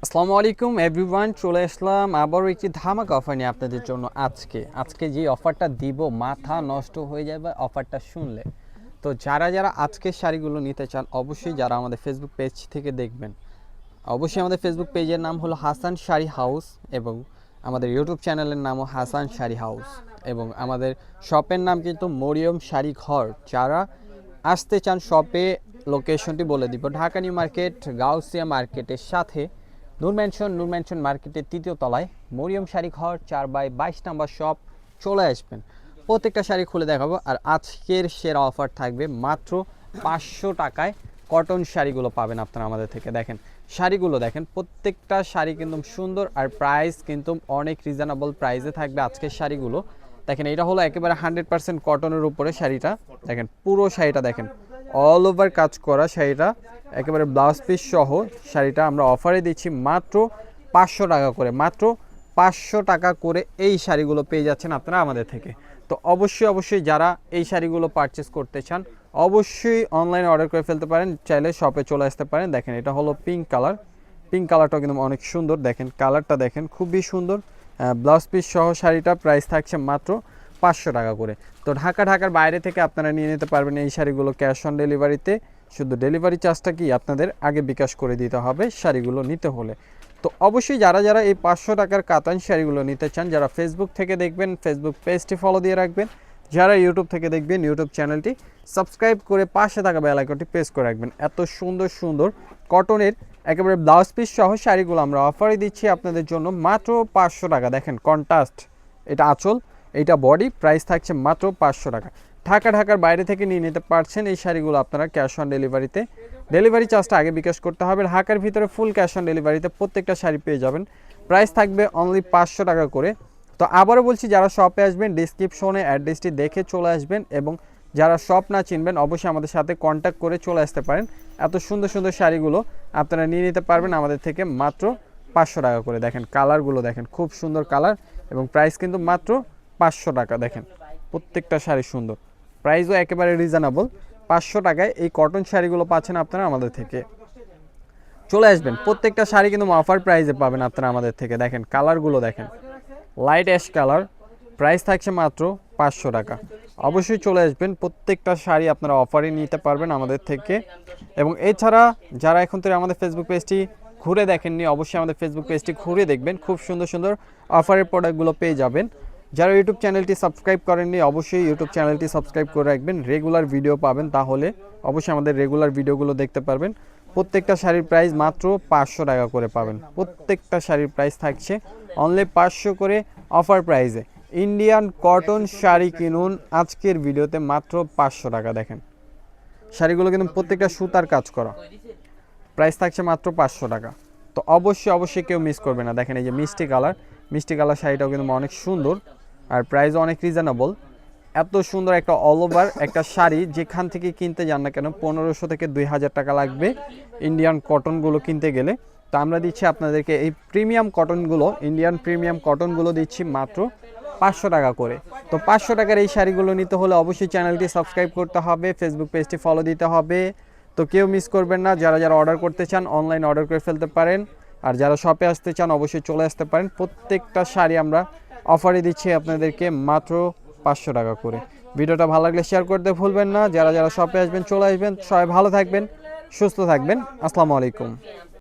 আসসালামু আলাইকুম এভরিওয়ান, চলে আসলাম আবারও একটি ধামাকা অফার নিয়ে আপনাদের জন্য। আজকে যে অফারটা দিব মাথা নষ্ট হয়ে যাবে অফারটা শুনলে। তো যারা যারা আজকের শাড়িগুলো নিতে চান, অবশ্যই যারা আমাদের ফেসবুক পেজ থেকে দেখবেন, অবশ্যই আমাদের ফেসবুক পেজের নাম হলো হাসান শাড়ি হাউস এবং আমাদের ইউটিউব চ্যানেলের নামও হাসান শাড়ি হাউস এবং আমাদের শপের নাম কিন্তু মরিয়ম শাড়ি ঘর। যারা আসতে চান শপে লোকেশনটি বলে দিব, ঢাকা নিউ মার্কেট গাউসিয়া মার্কেটের সাথে নূর ম্যানশন মার্কেটের তৃতীয় তলায় মরিয়ম শাড়ি ঘর 4/22 নাম্বার শপ। চলে আসবেন, প্রত্যেকটা শাড়ি খুলে দেখাবো। আর আজকের সেরা অফার থাকবে মাত্র 500 টাকায় কটন শাড়িগুলো পাবেন আপনারা আমাদের থেকে। দেখেন শাড়িগুলো দেখেন, প্রত্যেকটা শাড়ি কিন্তু সুন্দর আর প্রাইস কিন্তু অনেক রিজনেবল প্রাইসে থাকবে আজকের শাড়িগুলো। দেখেন এটা হলো একেবারে 100% কটনের উপরে শাড়িটা। দেখেন পুরো শাড়িটা দেখেন অল ওভার কাজ করা শাড়িটা, একেবারে ব্লাউজ পিস সহ শাড়িটা আমরা অফারে দিচ্ছি মাত্র 500 টাকা করে। মাত্র 500 টাকা করে এই শাড়িগুলো পেয়ে যাচ্ছেন আপনারা আমাদের থেকে। তো অবশ্যই যারা এই শাড়িগুলো পারচেস করতে চান অবশ্যই অনলাইনে অর্ডার করে ফেলতে পারেন, চাইলে শপে চলে আসতে পারেন। দেখেন এটা হলো পিঙ্ক কালারটাও কিন্তু অনেক সুন্দর। দেখেন কালারটা দেখেন খুবই সুন্দর। ব্লাউজ পিস সহ শাড়িটা প্রাইস থাকছে মাত্র 500 টাকা করে। তো ঢাকার বাইরে থেকে আপনারা নিয়ে নিতে পারবেন এই শাড়িগুলো ক্যাশ অন ডেলিভারিতে। শুধু ডেলিভারি চার্জটা কি আপনাদের আগে বিকাশ করে দিতে হবে শাড়িগুলো নিতে হলে। তো অবশ্যই যারা যারা এই 500 টাকার কাতান শাড়িগুলো নিতে চান, যারা ফেসবুক থেকে দেখবেন ফেসবুক পেজটি ফলো দিয়ে রাখবেন, যারা ইউটিউব থেকে দেখবেন ইউটিউব চ্যানেলটি সাবস্ক্রাইব করে পাশে থাকা বেল আইকনটি প্রেস করে রাখবেন। এত সুন্দর সুন্দর কটনের একেবারে ব্লাউজ পিস সহ শাড়িগুলো আমরা অফারে দিচ্ছি আপনাদের জন্য মাত্র 500 টাকা। দেখেন কন্ট্রাস্ট, এটা আঁচল, এটা বডি, প্রাইস থাকছে মাত্র 500 টাকা। ঢাকার বাইরে থেকে নিয়ে নিতে পারছেন এই শাড়িগুলো আপনারা ক্যাশ অন ডেলিভারিতে। ডেলিভারি চার্জটা আগে বিকাশ করতে হবে। ঢাকার ভিতরে ফুল ক্যাশ অন ডেলিভারিতে প্রত্যেকটা শাড়ি পেয়ে যাবেন। প্রাইস থাকবে অনলি 500 টাকা করে। তো আবারও বলছি, যারা শপে আসবেন ডিসক্রিপশনে অ্যাড্রেসটি দেখে চলে আসবেন এবং যারা শপ না চিনবেন অবশ্যই আমাদের সাথে কন্ট্যাক্ট করে চলে আসতে পারেন। এত সুন্দর সুন্দর শাড়িগুলো আপনারা নিয়ে নিতে পারবেন আমাদের থেকে মাত্র 500 টাকা করে। দেখেন কালারগুলো দেখেন খুব সুন্দর কালার এবং প্রাইস কিন্তু মাত্র 500 টাকা। দেখেন প্রত্যেকটা শাড়ি সুন্দর, প্রাইসও একেবারে রিজনেবল। 500 টাকায় এই কটন শাড়িগুলো পাচ্ছেন আপনারা আমাদের থেকে। চলে আসবেন, প্রত্যেকটা শাড়ি কিন্তু অফার প্রাইসে পাবেন আপনারা আমাদের থেকে। দেখেন কালারগুলো দেখেন, লাইট অ্যাশ কালার, প্রাইস থাকছে মাত্র 500 টাকা। অবশ্যই চলে আসবেন, প্রত্যেকটা শাড়ি আপনারা অফারে নিতে পারবেন আমাদের থেকে। এবং এছাড়া যারা এখন থেকে আমাদের ফেসবুক পেজটি ঘুরে দেখেননি অবশ্যই আমাদের ফেসবুক পেজটি ঘুরে দেখবেন, খুব সুন্দর সুন্দর অফারের প্রোডাক্টগুলো পেয়ে যাবেন। যারা ইউটিউব চ্যানেলটি সাবস্ক্রাইব করেননি অবশ্যই ইউটিউব চ্যানেলটি সাবস্ক্রাইব করে রাখবেন, রেগুলার ভিডিও পাবেন, তাহলে অবশ্যই আমাদের রেগুলার ভিডিওগুলো দেখতে পারবেন। প্রত্যেকটা শাড়ির প্রাইস মাত্র 500 টাকা করে পাবেন। প্রত্যেকটা শাড়ির প্রাইস থাকছে অনলি 500 করে অফার প্রাইসে। ইন্ডিয়ান কটন শাড়ি কিনুন আজকের ভিডিওতে মাত্র 500 টাকা। দেখেন শাড়িগুলো কিন্তু প্রত্যেকটা সুতার কাজ করা, প্রাইস থাকছে মাত্র 500 টাকা। তো অবশ্যই কেউ মিস করবে না। দেখেন এই যে মিষ্টি কালার শাড়িটাও কিন্তু অনেক সুন্দর আর প্রাইসও অনেক রিজনেবল। এত সুন্দর একটা অল ওভার একটা শাড়ি যেখান থেকে কিনতে যান না কেন 1500 থেকে 2000 টাকা লাগবে ইন্ডিয়ান কটনগুলো কিনতে গেলে। তো আমরা দিচ্ছি আপনাদেরকে এই প্রিমিয়াম কটনগুলো, ইন্ডিয়ান প্রিমিয়াম কটনগুলো দিচ্ছি মাত্র 500 টাকা করে। তো 500 টাকার এই শাড়িগুলো নিতে হলে অবশ্যই চ্যানেলটি সাবস্ক্রাইব করতে হবে, ফেসবুক পেজটি ফলো দিতে হবে। তো কেউ মিস করবেন না। যারা যারা অর্ডার করতে চান অনলাইন অর্ডার করে ফেলতে পারেন, আর যারা শপে আসতে চান অবশ্যই চলে আসতে পারেন। প্রত্যেকটা শাড়ি আমরা অফারে দিচ্ছি আপনাদেরকে মাত্র 500 টাকা করে। ভিডিওটা ভালো লাগলে শেয়ার করতে ভুলবেন না। যারা যারা শপে আসবেন চলে আসবেন। সবাই ভালো থাকবেন, সুস্থ থাকবেন। আসসালামু আলাইকুম।